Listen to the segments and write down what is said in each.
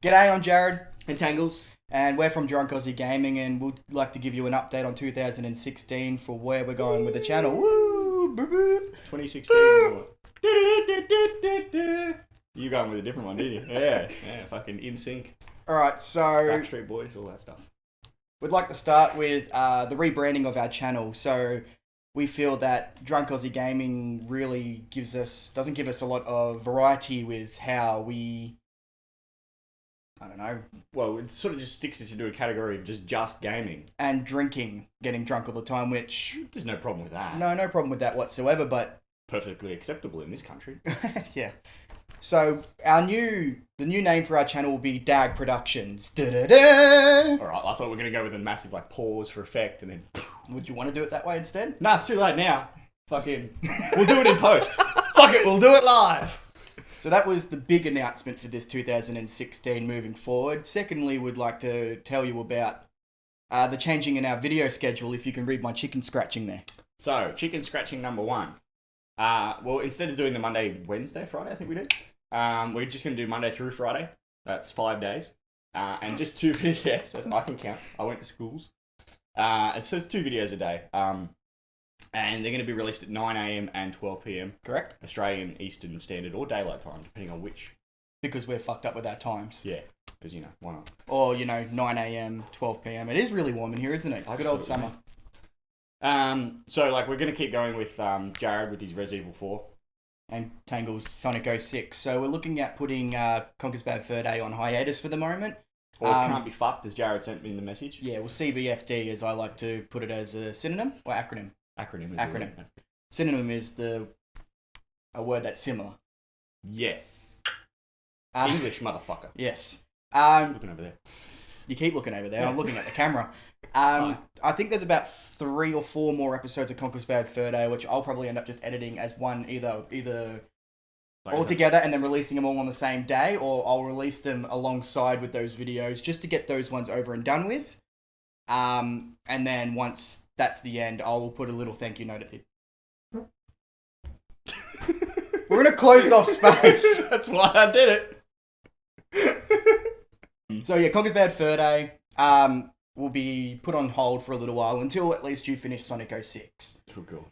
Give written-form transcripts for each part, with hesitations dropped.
G'day, I'm Jared, And Tangles. and we're from Drunk Aussie Gaming, and we'd like to give you an update on 2016 for where we're going with the channel. Woo! Boop, boop. 2016. You going with a different one, didn't you? Yeah, fucking in sync. Alright, so Backstreet Boys, all that stuff. we'd like to start with the rebranding of our channel. So we feel that Drunk Aussie Gaming really doesn't give us a lot of variety with how we, I don't know, Well, it sort of just sticks us into a category of just gaming. and drinking, getting drunk all the time, which, There's no problem with that. no problem with that whatsoever, but Perfectly acceptable in this country. yeah. So the new name for our channel will be DAG Productions. Da-da-da! Alright, I thought we were going to go with a massive pause for effect and then... Would you want to do it that way instead? Nah, it's too late now. Fucking... We'll do it in post. Fuck it, we'll do it live. So that was the big announcement for this 2016 moving forward. Secondly, we'd like to tell you about the changing in our video schedule, if you can read my chicken scratching there. So, chicken scratching number one. Well, instead of doing the Monday, Wednesday, Friday, I think we did, we're just going to do Monday through Friday. That's 5 days. And just 2 videos. Yes, I can count. I went to schools. It's just 2 videos a day. And they're going to be released at 9 a.m. and 12 p.m. Correct? Australian Eastern Standard or Daylight Time, depending on which. Because we're fucked up with our times. Yeah, because, why not? Or, 9 a.m, 12 p.m. It is really warm in here, isn't it? I Good just old thought it summer. So, we're going to keep going with Jared with his Res Evil 4. And Tangle's Sonic 06. So we're looking at putting Conker's Bad Fur Day on hiatus for the moment. Or Can't Be Fucked, as Jared sent me in the message. Yeah, well, CBFD, as I like to put it, as a synonym or acronym. Acronym. Acronym. Synonym is a word that's similar. Yes. Uh, English, motherfucker. Yes. Looking over there. You keep looking over there. Yeah. I'm looking at the camera. Hi. I think there's about 3 or 4 more episodes of Conker's Bad Fur Day, which I'll probably end up just editing as one either all together and then releasing them all on the same day, or I'll release them alongside with those videos just to get those ones over and done with. And then once that's the end, I will put a little thank you note at the We're in a closed off space. That's why I did it. So yeah, Conker's Bad Fur Day will be put on hold for a little while until at least you finish Sonic 06. Cool.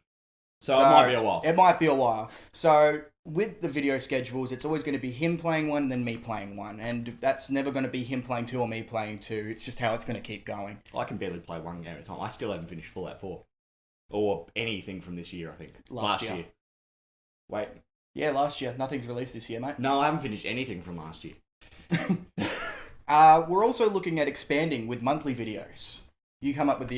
So it might be a while. It might be a while. So with the video schedules, it's always going to be him playing one, then me playing one. And that's never going to be him playing 2 or me playing 2. It's just how it's going to keep going. I can barely play one game at a time. I still haven't finished Fallout 4. Or anything from this year, I think. Last year. Wait. Yeah, last year. Nothing's released this year, mate. No, I haven't finished anything from last year. We're also looking at expanding with monthly videos. You come up with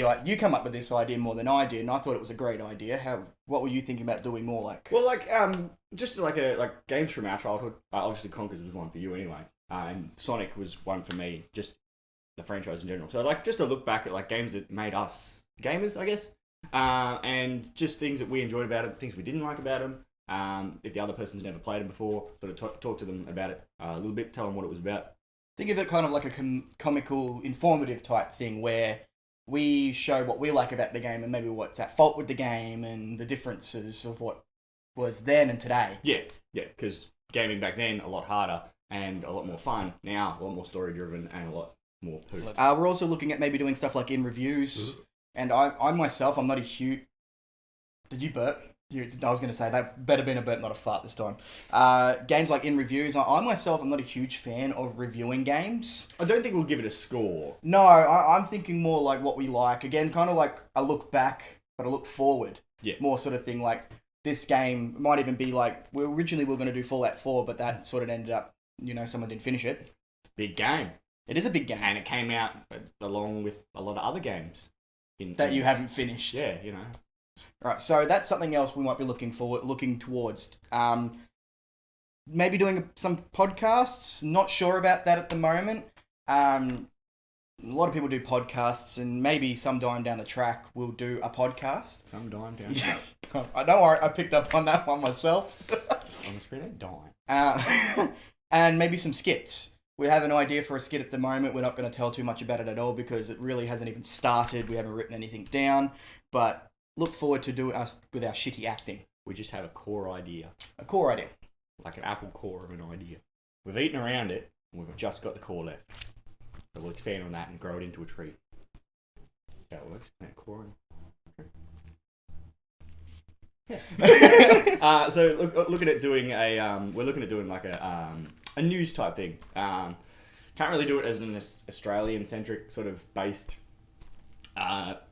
this idea more than I did, and I thought it was a great idea. What were you thinking about doing more like? Well, just like games from our childhood. Obviously, Conkers was one for you anyway, and Sonic was one for me. Just the franchise in general. So just to look back at games that made us gamers, I guess, and just things that we enjoyed about them, things we didn't like about them. If the other person's never played them before, sort of talk to them about it a little bit, tell them what it was about. Think of it kind of like a comical, informative type thing where we show what we like about the game and maybe what's at fault with the game and the differences of what was then and today. Yeah, because gaming back then, a lot harder and a lot more fun. Now, a lot more story-driven and a lot more poo. We're also looking at maybe doing stuff like in reviews. And I myself, I'm not a huge... Did you burp? I was going to say, that better been a burp, not a fart this time. Games like in reviews, I myself am not a huge fan of reviewing games. I don't think we'll give it a score. No, I'm thinking more like what we like. Again, kind of like a look back, but a look forward. Yeah. More sort of thing like this game might even be like, originally we were going to do Fallout 4, but that sort of ended up, someone didn't finish it. It's a big game. It is a big game. And it came out along with a lot of other games. That you haven't finished. Yeah, Right, so that's something else we might be looking towards. Maybe doing some podcasts. Not sure about that at the moment. A lot of people do podcasts, and maybe sometime down the track we'll do a podcast. Some dime down. Yeah. Don't worry, I picked up on that one myself. On the screen, dime. And maybe some skits. We have an idea for a skit at the moment. We're not going to tell too much about it at all because it really hasn't even started. We haven't written anything down, but look forward to do us with our shitty acting. We just have a core idea. A core idea. Like an apple core of an idea. We've eaten around it, We've just got the core left. So we'll expand on that and grow it into a tree. That's how it works. Yeah, core and... Yeah. So looking at doing we're looking at doing like a news type thing. Can't really do it as an Australian centric sort of based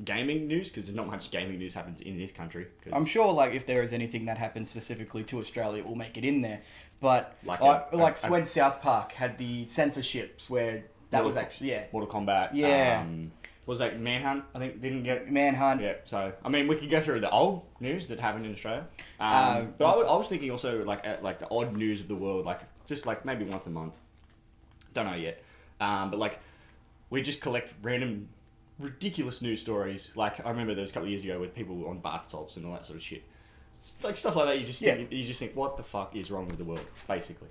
gaming news, because there's not much gaming news happens in this country. I'm sure, like, if there is anything that happens specifically to Australia, we'll make it in there. But when South Park had the censorships, where that was actually Mortal Kombat. Yeah. Was that Manhunt? I think didn't get Manhunt. Yeah. So I mean, we could go through the old news that happened in Australia. But I was thinking also like the odd news of the world, like just like maybe once a month. Don't know yet. But like we just collect random ridiculous news stories. Like I remember there was a couple of years ago with people on bath salts and all that sort of shit. Like stuff like that. You just think, what the fuck is wrong with the world? Basically,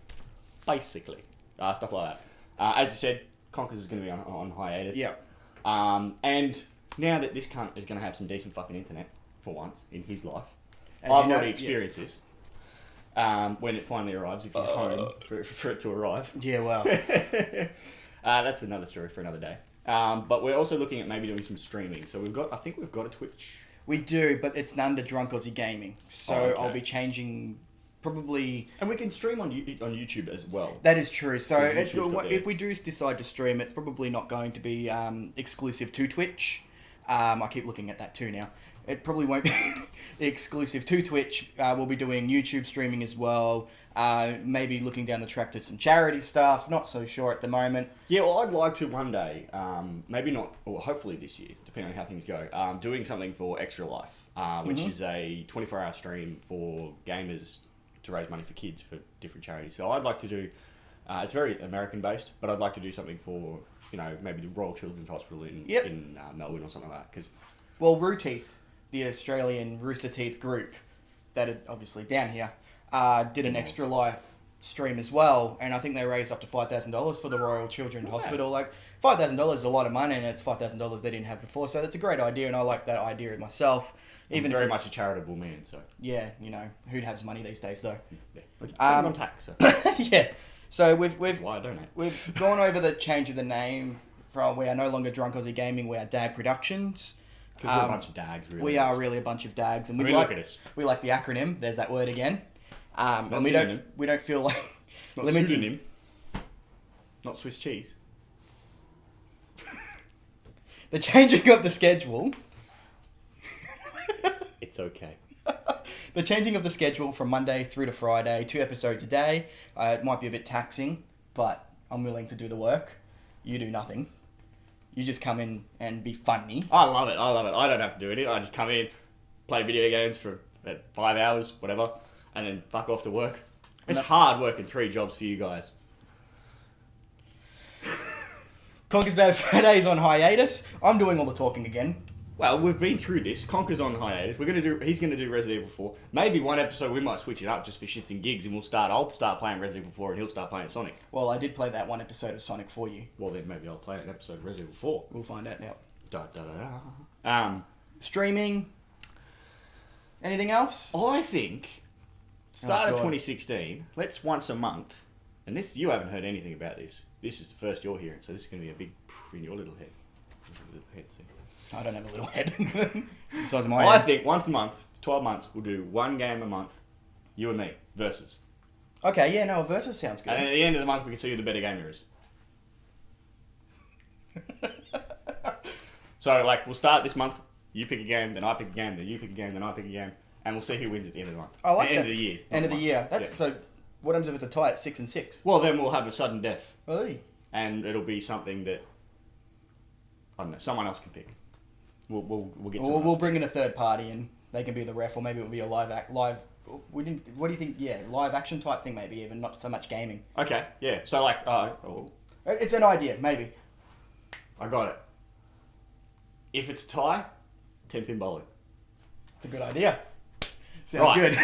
stuff like that. As you said, Conkers is going to be on hiatus. Yeah. And now that this cunt is going to have some decent fucking internet for once in his life, I've already experienced this. When it finally arrives, if he's home for it to arrive. Yeah, well. That's another story for another day. But we're also looking at maybe doing some streaming. So I think we've got a Twitch. We do, but it's under Drunk Aussie Gaming. So I'll be changing probably... And we can stream on YouTube as well. That is true. So if we do decide to stream, it's probably not going to be exclusive to Twitch. I keep looking at that too now. It probably won't be exclusive to Twitch. We'll be doing YouTube streaming as well. Maybe looking down the track to some charity stuff. Not so sure at the moment. Yeah, well, I'd like to one day, maybe not, or hopefully this year, depending on how things go, doing something for Extra Life, which is a 24-hour stream for gamers to raise money for kids for different charities. So I'd like to do, it's very American-based, but I'd like to do something for, maybe the Royal Children's Hospital in Melbourne or something like that. Well, Rooteeth, the Australian Rooster Teeth group, that are obviously down here, did an Extra Life stream as well, and I think they raised up to $5,000 for the Royal Children's Hospital. Like, $5,000 is a lot of money, and it's $5,000 they didn't have before, so that's a great idea, and I like that idea myself. Even very much a charitable man, so... Yeah, who has money these days, though? Yeah. On tax, so... Yeah. So we've why I donate. We've gone over the change of the name from, we are no longer Drunk Aussie Gaming, we are DAG Productions. Because we're a bunch of dags, really. We are really a bunch of dags, and look at us. We like the acronym. There's that word again. And we don't feel like not pseudonym. Not Swiss cheese. The changing of the schedule. It's okay. The changing of the schedule from Monday through to Friday, 2 episodes a day. It might be a bit taxing, but I'm willing to do the work. You do nothing. You just come in and be funny. I love it. I don't have to do anything. I just come in, play video games for 5 hours, whatever, and then fuck off to work. It's hard working 3 jobs for you guys. Conker's Bad Friday's on hiatus. I'm doing all the talking again. Well, we've been through this. Conker's on hiatus. He's gonna do Resident Evil 4. Maybe one episode we might switch it up just for shits and gigs, and I'll start playing Resident Evil 4, and he'll start playing Sonic. Well, I did play that one episode of Sonic for you. Well, then maybe I'll play an episode of Resident Evil 4. We'll find out now. Streaming. Anything else? I think start of 2016. Let's once a month. And this, you haven't heard anything about this. This is the first you're hearing, so this is going to be a big in your little head. I don't have a little head. The size of my head. I head. think once a month, 12 months, we'll do one game a month. You and me versus. Okay, yeah, no, versus sounds good. And then at the end of the month, we can see who the better gamer is. So, like, we'll start this month. You pick a game, then I pick a game, then you pick a game, then I pick a game, and we'll see who wins at the end of the month. I like that. End of the year. End of the year. So. What happens if it's a tie at 6 and 6? Well, then we'll have a sudden death. Really? And it'll be something that I don't know. Someone else can pick. We'll get. We'll bring in a third party and they can be the ref, or maybe it'll be a live. We didn't. What do you think? Yeah, live action type thing, maybe even not so much gaming. Okay. Yeah. So like, it's an idea, maybe. I got it. If it's a tie, 10-pin bowling. It's a good idea. Sounds good.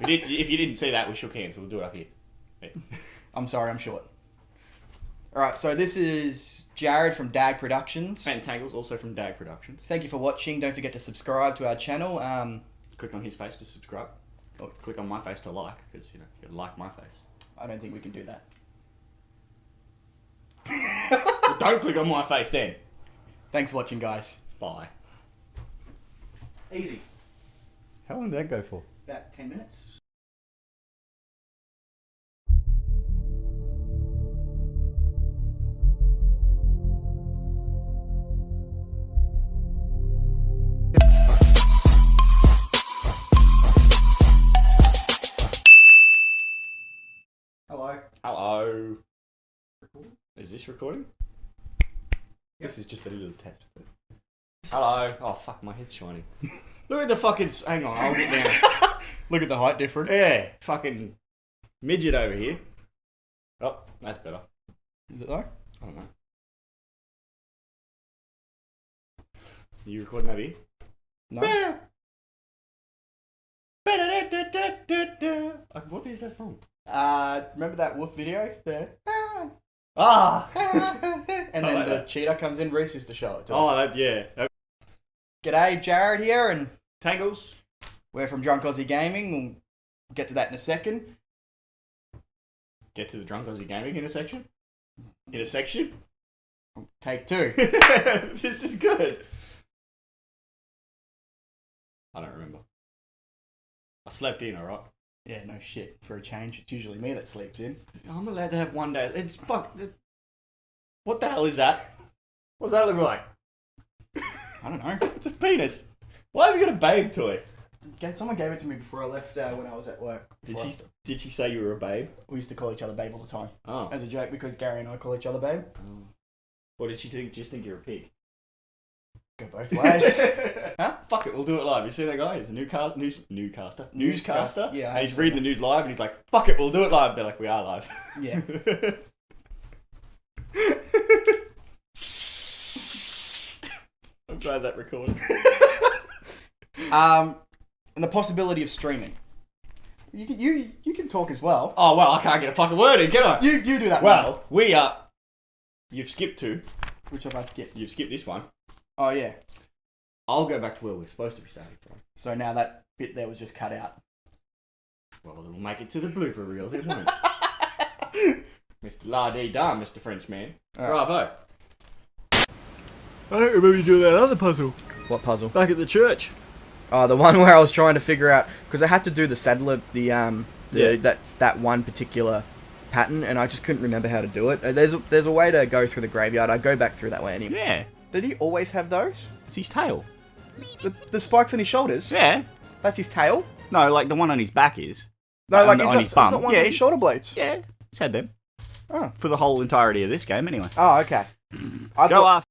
If you didn't see that, we shook hands. So we'll do it up here. Yeah. I'm sorry, I'm short. All right, so this is Jared from DAG Productions. And Tangles, also from DAG Productions. Thank you for watching. Don't forget to subscribe to our channel. Click on his face to subscribe. Or click on my face to like, because, you got to like my face. I don't think we can do that. don't click on my face then. Thanks for watching, guys. Bye. Easy. How long did that go for? About 10 minutes. Hello. Hello. Is this recording? This is just a little test. Hello. Oh fuck, my head's shining. Look at the fucking. Hang on, I'll get down. Look at the height difference. Yeah, fucking midget over here. Oh, that's better. Is it though? I don't know. You recording over here? No. What is that from? Remember that wolf video? The Ah! and I then like the that. cheetah comes in. Reese used to show it to Oh, us. that, yeah. G'day, Jared here, and Tangles. we're from Drunk Aussie Gaming. We'll get to that in a second. Get to the Drunk Aussie Gaming intersection. Intersection? Take 2. This is good. I don't remember. I slept in, alright? Yeah, no shit. For a change, it's usually me that sleeps in. I'm allowed to have one day. It's fuck. What the hell is that? What's that look like? I don't know. It's a penis. Why have you got a babe toy? Someone gave it to me before I left when I was at work. Did she say you were a babe? We used to call each other babe all the time. Oh. As a joke, because Gary and I call each other babe. Or did she just think you're a pig? Go both ways. Huh? Fuck it, we'll do it live. You see that guy? He's the newscaster. Yeah. And he's reading the news live and he's like, fuck it, we'll do it live. They're like, we are live. Yeah. I'm glad that recorded. And the possibility of streaming. You can talk as well. Oh, well, I can't get a fucking word in, can I? You do that. Well, we are... You've skipped 2. Which have I skipped? You've skipped this one. Oh yeah. I'll go back to where we're supposed to be starting from. So now that bit there was just cut out. Well, it'll make it to the blooper reel, then, won't it? Mr. La-dee-da, Mr. Frenchman. Right. Bravo. I don't remember you doing that other puzzle. What puzzle? Back at the church. Oh, the one where I was trying to figure out, because I had to do the saddler, Yeah. that one particular pattern, and I just couldn't remember how to do it. There's a way to go through the graveyard. I go back through that way anyway. Yeah. Did he always have those? It's his tail. The spikes on his shoulders? Yeah. That's his tail? No, like the one on his back is. No, like on his it's bum. not one Yeah, of his shoulder blades. Yeah. He's had them. Oh. For the whole entirety of this game, anyway. Oh, okay. I Go thought, off.